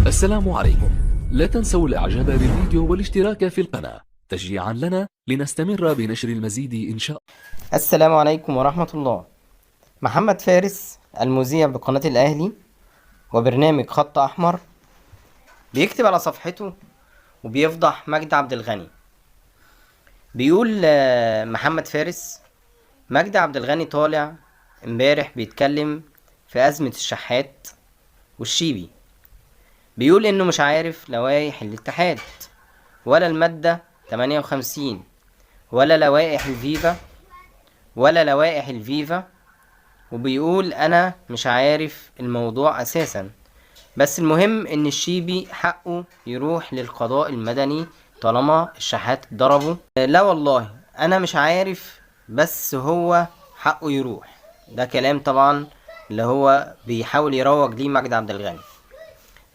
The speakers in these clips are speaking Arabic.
السلام عليكم. لا تنسوا الاعجاب بالفيديو والاشتراك في القناة تشجيعا لنا لنستمر بنشر المزيد إن شاء الله. السلام عليكم ورحمة الله. محمد فارس المذيع بقناة الأهلي وبرنامج خط أحمر بيكتب على صفحته وبيفضح مجدي عبد الغني. بيقول محمد فارس: مجدي عبد الغني طالع امبارح بيتكلم في أزمة الشحات والشيبي. بيقول إنه مش عارف لوائح الاتحاد ولا المادة 58 ولا لوائح الفيفا وبيقول انا مش عارف الموضوع اساسا، بس المهم ان الشيبي حقه يروح للقضاء المدني طالما الشحات ضربه. لا والله انا مش عارف، بس هو حقه يروح. ده كلام طبعا اللي هو بيحاول يروج ليه مجدي عبد الغني.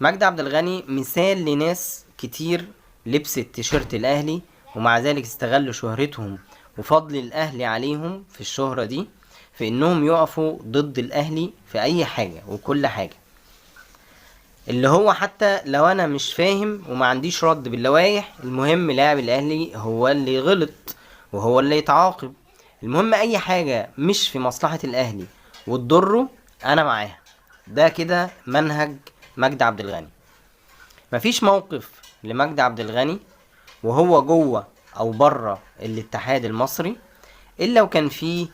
مجدي عبد الغني مثال لناس كتير لبست تيشيرت الاهلي ومع ذلك استغلوا شهرتهم وفضل الاهلي عليهم في الشهرة دي في انهم يقفوا ضد الاهلي في اي حاجة وكل حاجة. اللي هو حتى لو انا مش فاهم وما عنديش رد باللوائح، المهم لاعب الاهلي هو اللي غلط وهو اللي يتعاقب. المهم اي حاجة مش في مصلحة الاهلي وتضره انا معاها. ده كده منهج مجدي عبد الغني. مفيش موقف لمجدي عبد الغني وهو جوه او بره الاتحاد المصري الا وكان فيه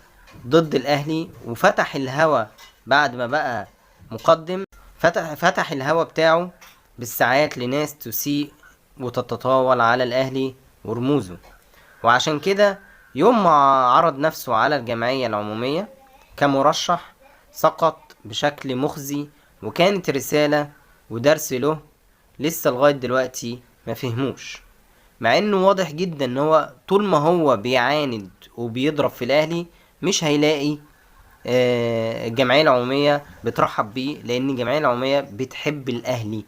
ضد الاهلي، وفتح الهوا بعد ما بقى مقدم. فتح الهوا بتاعه بالساعات لناس تسيء وتتطاول على الاهلي ورموزه. وعشان كده يوم ما عرض نفسه على الجمعية العمومية كمرشح سقط بشكل مخزي، وكانت رسالة ودرس له لسه لغاية دلوقتي ما فهموش، مع انه واضح جدا ان هو طول ما هو بيعاند وبيضرب في الاهلي مش هيلاقي الجمعية العمومية بترحب بيه، لان الجمعية العمومية بتحب الاهلي.